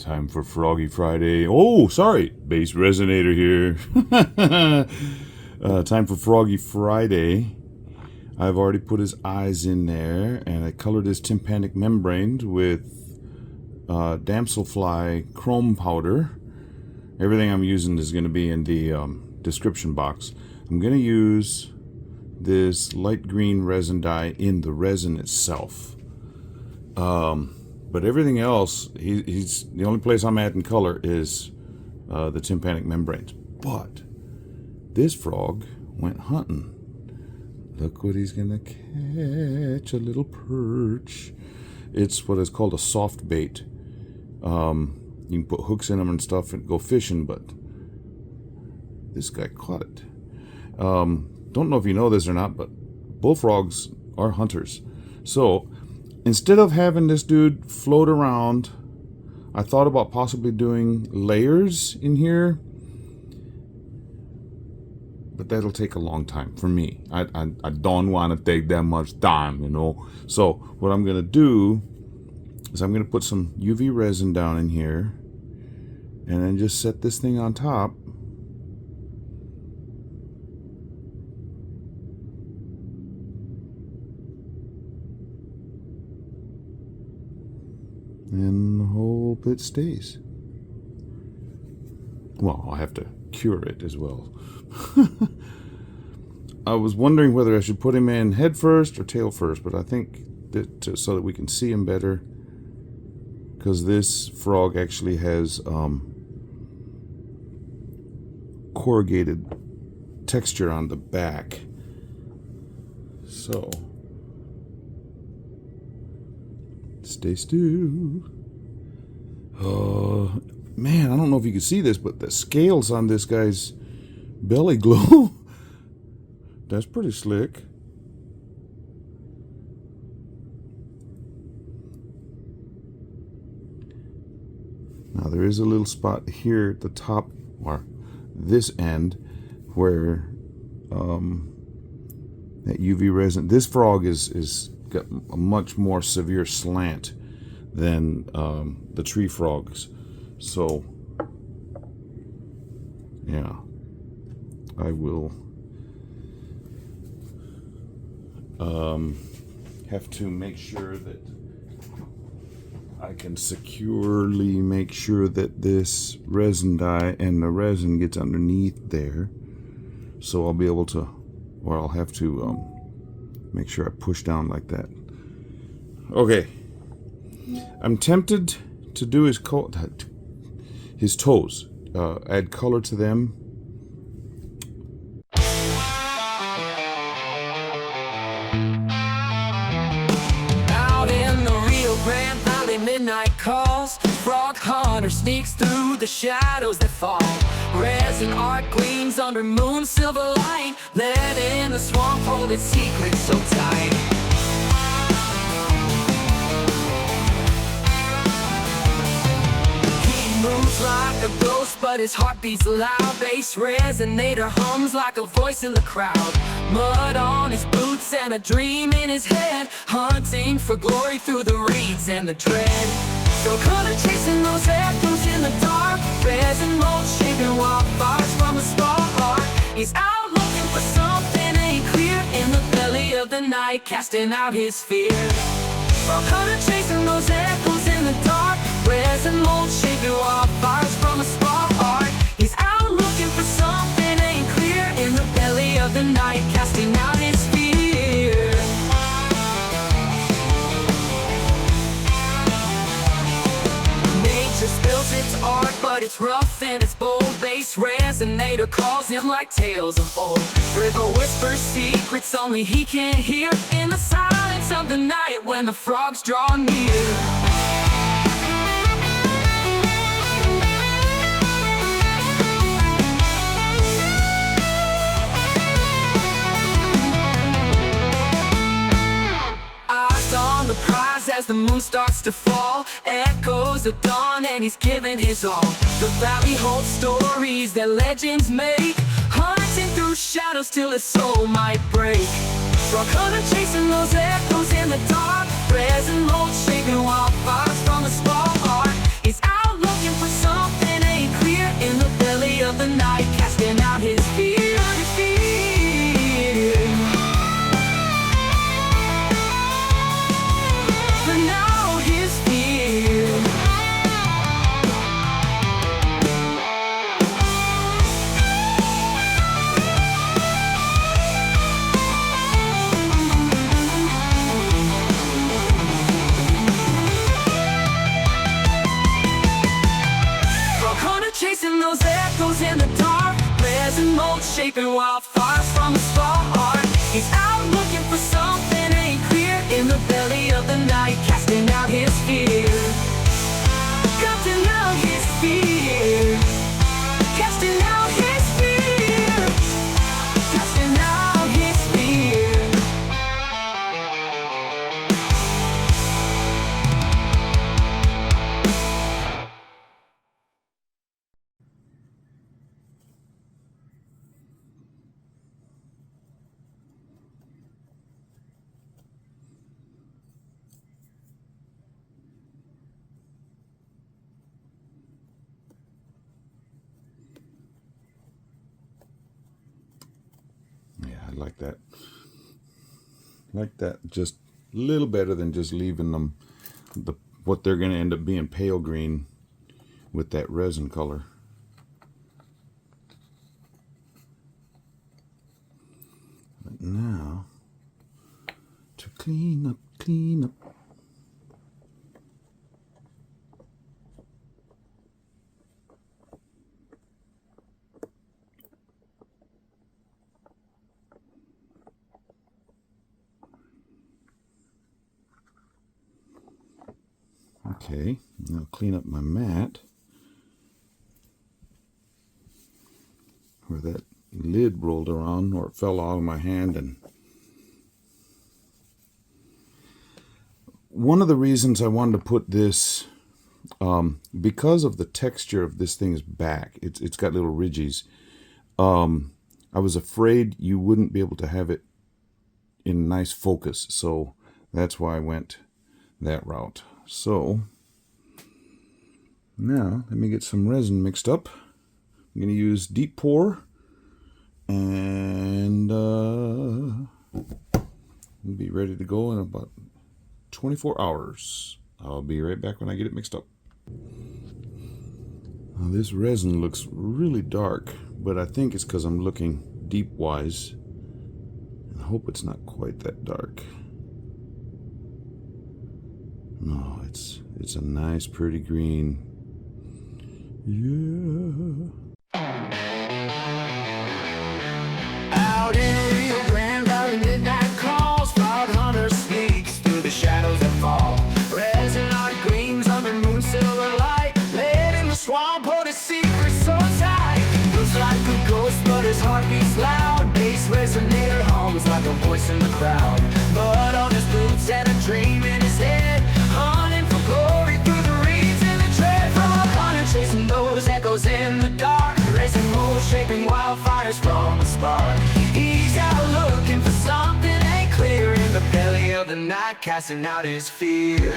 Time for Froggy Friday. Oh, sorry, BassResinator here. Time for Froggy Friday. I've already put his eyes in there, and I colored his tympanic membrane with damselfly chrome powder. Everything I'm using is going to be in the description box. I'm going to use this light green resin dye in the resin itself. But everything else, he's the only place I'm adding color is the tympanic membranes. But this frog went hunting. Look what he's gonna catch, a little perch. It's what is called a soft bait. You can put hooks in them and stuff and go fishing, but this guy caught it. Don't know if you know this or not, but bullfrogs are hunters. So instead of having this dude float around, I thought about possibly doing layers in here, but that'll take a long time for me. I don't want to take that much time, you know. So what I'm going to do is I'm going to put some UV resin down in here and then just set this thing on top. And hope it stays. Well, I'll have to cure it as well. I was wondering whether I should put him in head first or tail first, but I think that so that we can see him better, because this frog actually has corrugated texture on the back. So stay still. Man, I don't know if you can see this, but the scales on this guy's belly glow. That's pretty slick. Now there is a little spot here at the top, or this end, where that UV resin. This frog is got a much more severe slant than the tree frogs. So yeah, I will have to make sure that I can securely make sure that this resin dye and the resin gets underneath there. So I'll be able to, or I'll have to make sure I push down like that. Okay, I'm tempted to do his toes, add color to them. Out in the Rio Grande Valley, midnight calls. Frog hunter sneaks through the shadows that fall. Resin art gleams under moon silver light. Let in the swamp, hold its secret so tight. Moves like a ghost, but his heart beats loud. BassResinator hums like a voice in the crowd. Mud on his boots and a dream in his head, hunting for glory through the reeds and the dread. So color chasing those echoes in the dark, resin mold shaping wildfires from a small heart. He's out looking for something ain't clear in the belly of the night, casting out his fear. So color chasing those echoes in the dark, resin mold shaping wildfires from a small heart. He's out looking for something ain't clear in the belly of the night, casting out his fear. Nature spills its art, but it's rough and it's bold. BassResinator calls him like tales of old. River whispers secrets only he can hear in the silence of the night when the frogs draw near. The prize as the moon starts to fall, echoes of dawn and he's giving his all. The valley holds stories that legends make, hunting through shadows till his soul might break. Raw color chasing those echoes in the dark, resin mold shaping wildfires from a small heart. He's out looking shaping wildfires from the spark. He's out looking for something ain't clear in the belly of the night, casting out his fear. Casting out his fear. Casting out his fear. Casting out his fear. Yeah, I like that. Like that just a little better than just leaving them what they're going to end up being pale green with that resin color. But now to clean up. Okay, now clean up my mat where that lid rolled around or it fell out of my hand. And one of the reasons I wanted to put this, because of the texture of this thing's back, it's got little ridges. I was afraid you wouldn't be able to have it in nice focus, so that's why I went that route. So now let me get some resin mixed up. I'm going to use deep pour, and we'll be ready to go in about 24 hours. I'll be right back when I get it mixed up. Now, this resin looks really dark, but I think it's because I'm looking deep wise. I hope it's not quite that dark. No, it's a nice pretty green. Yeah. Out in Rio Grande Valley, midnight calls, frog hunter sneaks through the shadows that fall. Resin art gleams under moon silver light. Led in the swamp, hold his secret so tight. Looks like a ghost, but his heart beats loud. BassResinator hums like a voice in the crowd. Mud on his boots and a dream in his head. Hunting for glory through the reeds and the tread. Frog hunter chasing those echoes in the dark. Racing moles, shaping wildfires from a spark. He's out looking for something ain't clear in the belly of the night, casting out his fear.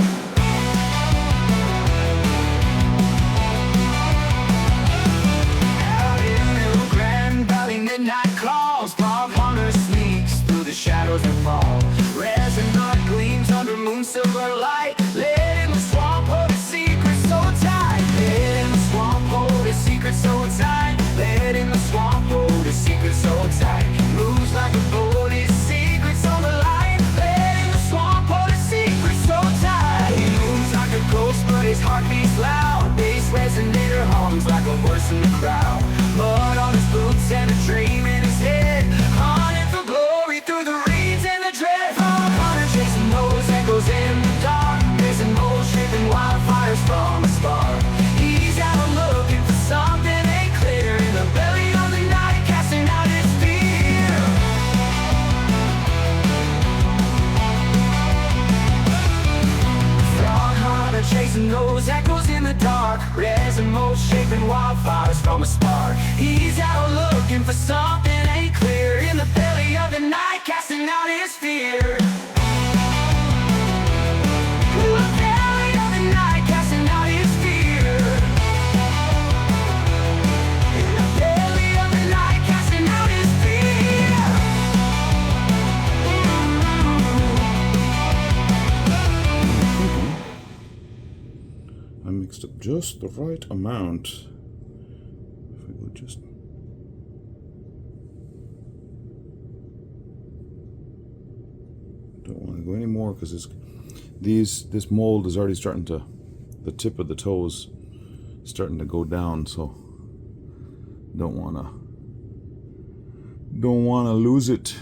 Out in Rio Grande Valley, midnight calls, frog hunter sneaks through the shadows that fall. Resin art gleams under moon silver light. Led in the swamp, hold his secret so tight. Led in the swamp, hold his secret so tight. Led in the swamp, hold his secret so tight. Moves like a boat, his secret's on the line. Led in the swamp, hold his secret so tight. He moves like a ghost, but his heart beats loud. BassResinator hums like a voice in the crowd. Mud on his boots and a dream in his head. Hunting for glory through the reeds and the dread. Frog hunter chasing those echoes in the dark. Racing moles, shaping wildfires from a spark. He's out looking for something ain't clear in the belly of the night, casting out his fear. Frog hunter chasing those echoes in the dark. Resin moles, shaping wildfires from a spark. He's out looking for something ain't clear in the belly of the night, casting out his fear. I mixed up just the right amount. If I go just don't want to go any more because this mold is already starting to, the tip of the toes starting to go down, so don't want to Don't want to lose it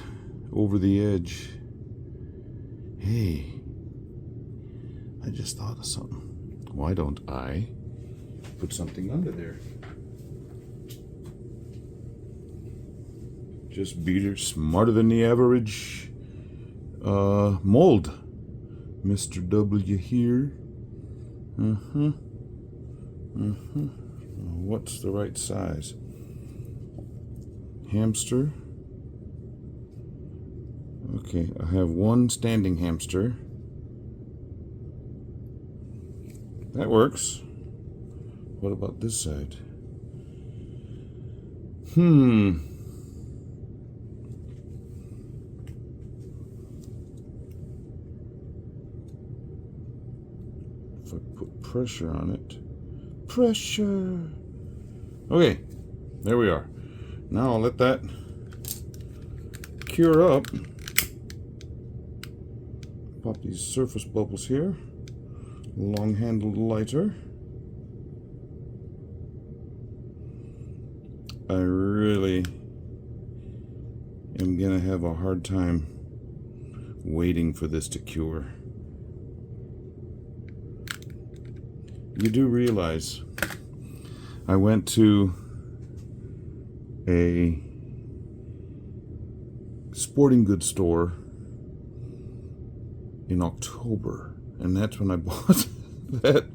over the edge. Hey, I just thought of something. Why don't I put something under there? Just beater, smarter than the average mold. Mr. W here. What's the right size? Hamster. Okay, I have one standing hamster. That works. What about this side? If I put pressure on it. Pressure! Okay, there we are. Now I'll let that cure up. Pop these surface bubbles here. Long-handled lighter. I really am gonna have a hard time waiting for this to cure. You do realize I went to a sporting goods store in October, and that's when I bought that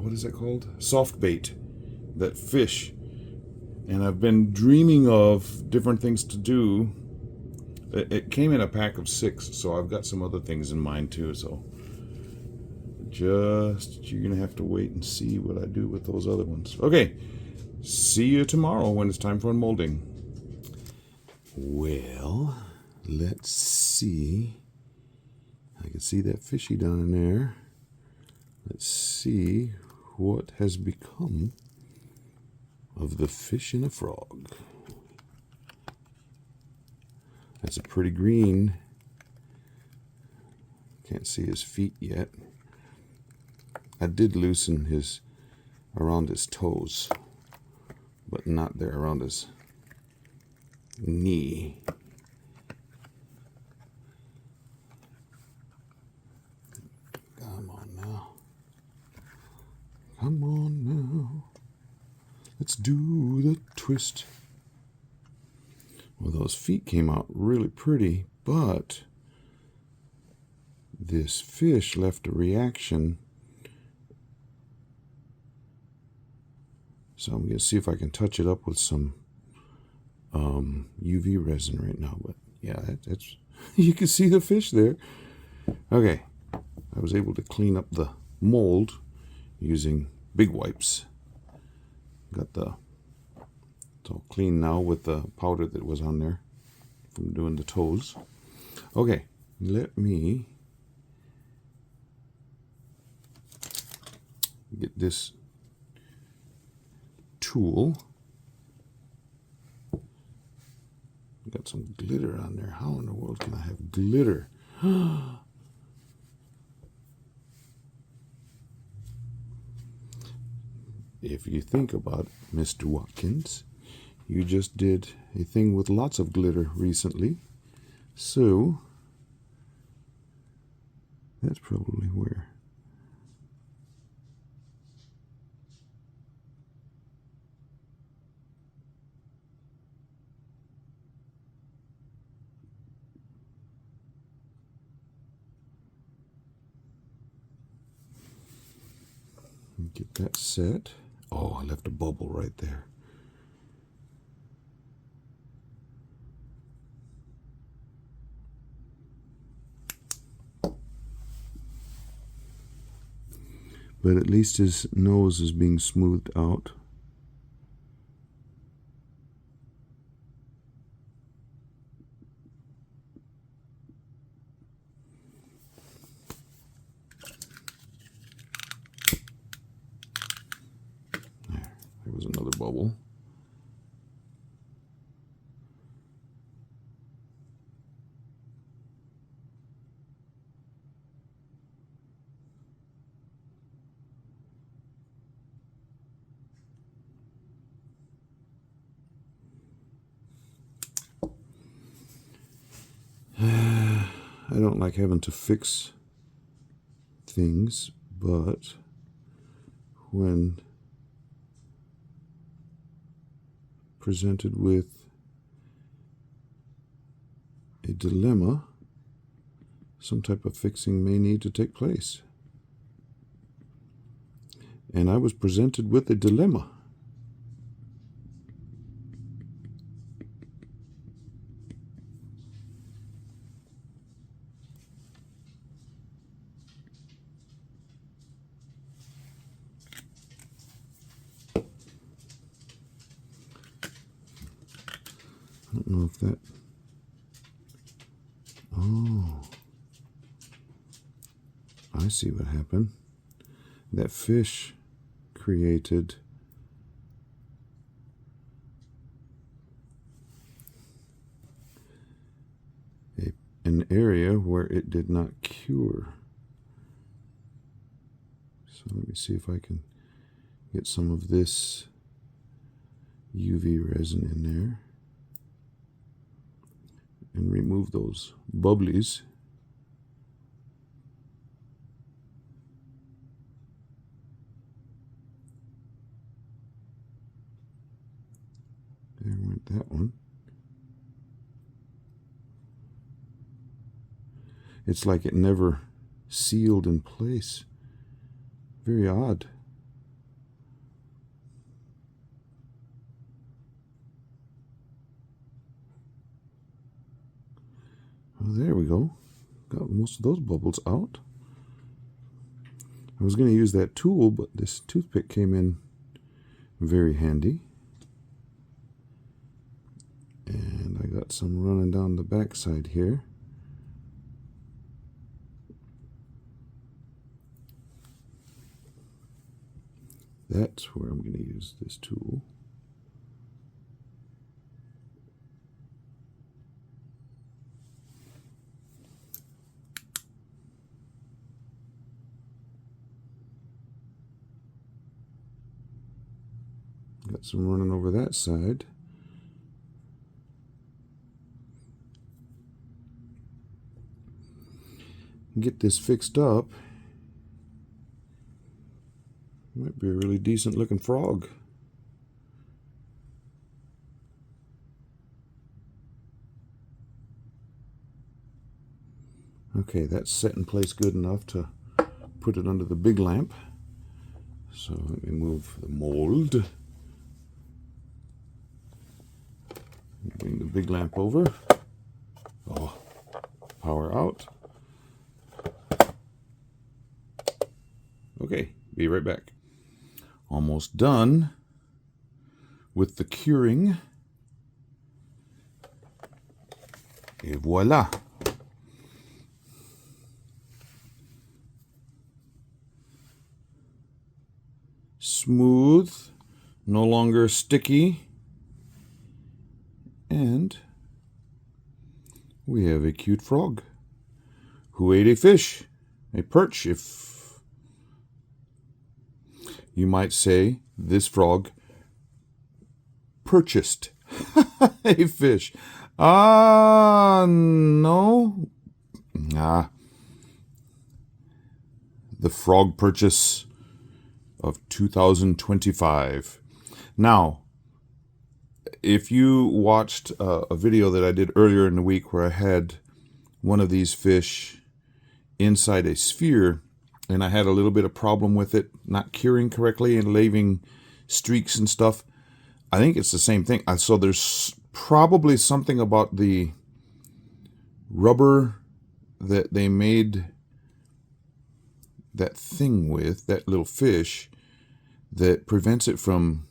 what is that called? Soft bait, that fish. And I've been dreaming of different things to do. It came in a pack of 6, so I've got some other things in mind too. So you're gonna have to wait and see what I do with those other ones. Okay, see you tomorrow when it's time for unmolding. Well, let's see. I can see that fishy down in there. Let's see what has become of the fish in a frog. That's a pretty green. Can't see his feet yet. I did loosen his around his toes, but not there around his knee. Come on now. Come on now. Let's do the twist. Well, those feet came out really pretty, but this fish left a reaction. So I'm going to see if I can touch it up with some UV resin right now. But yeah, that's you can see the fish there. Okay, I was able to clean up the mold using big wipes. Got it's all clean now with the powder that was on there from doing the toes. Okay, let me get this tool. Got some glitter on there. How in the world can I have glitter? If you think about it, Mr. Watkins, you just did a thing with lots of glitter recently. So that's probably where. Get that set. Oh, I left a bubble right there. But at least his nose is being smoothed out. There was another bubble. I don't like having to fix things, but when presented with a dilemma, some type of fixing may need to take place. And I was presented with a dilemma. I don't know if that... Oh, I see what happened. That fish created an area where it did not cure. So let me see if I can get some of this UV resin in there and remove those bubblies. There went that one. It's like it never sealed in place. Very odd. Well, there we go. Got most of those bubbles out. I was going to use that tool, but this toothpick came in very handy. And I got some running down the back side here. That's where I'm going to use this tool. Got some running over that side. Get this fixed up. Might be a really decent looking frog. Okay, that's set in place good enough to put it under the big lamp. So let me move the mold. Bring the big lamp over. Oh, power out. Okay, be right back. Almost done with the curing. Et voila. Smooth, no longer sticky, and we have a cute frog who ate a fish, a perch, if you might say. This frog purchased a fish. No. The frog purchase of 2025. Now, if you watched a video that I did earlier in the week where I had one of these fish inside a sphere, and I had a little bit of problem with it not curing correctly and leaving streaks and stuff, I think it's the same thing. So there's probably something about the rubber that they made that thing with, that little fish, that prevents it from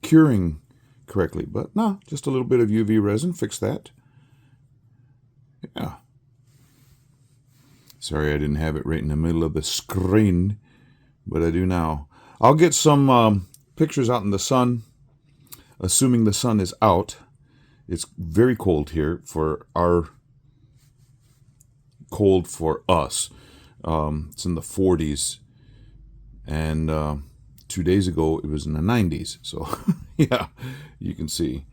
curing correctly. But no, just a little bit of UV resin, fix that. Yeah. Sorry I didn't have it right in the middle of the screen, but I do now. I'll get some pictures out in the sun, assuming the sun is out. It's very cold here for us. It's in the 40s, and 2 days ago it was in the 90s. So yeah, you can see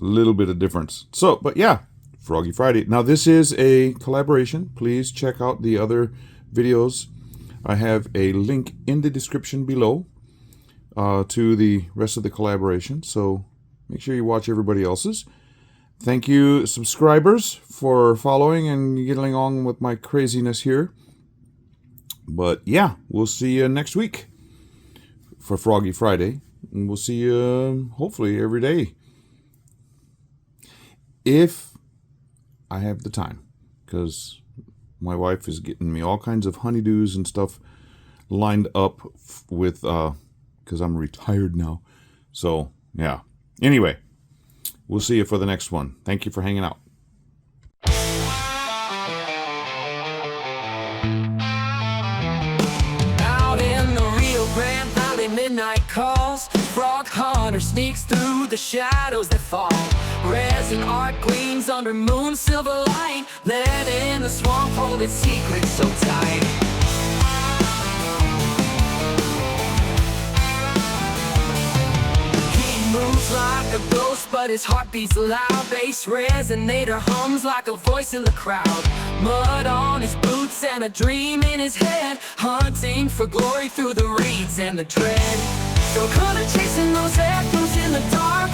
a little bit of difference. So, but yeah, Froggy Friday. Now, this is a collaboration. Please check out the other videos. I have a link in the description below to the rest of the collaboration, so make sure you watch everybody else's. Thank you, subscribers, for following and getting along with my craziness here. But yeah, we'll see you next week for Froggy Friday. And we'll see you hopefully every day, if I have the time, because my wife is getting me all kinds of honeydews and stuff lined up with, because I'm retired now. So yeah. Anyway, we'll see you for the next one. Thank you for hanging out. Out in the Rio Grande Valley, midnight calls. Frog hunter sneaks through the shadows that fall. Resin art gleams under moon silver light. Led in the swamp, hold its secret so tight. Moves like a ghost, but his heart beats loud. BassResinator hums like a voice in the crowd. Mud on his boots and a dream in his head, hunting for glory through the reeds and the dread. So color chasing those echoes in the dark.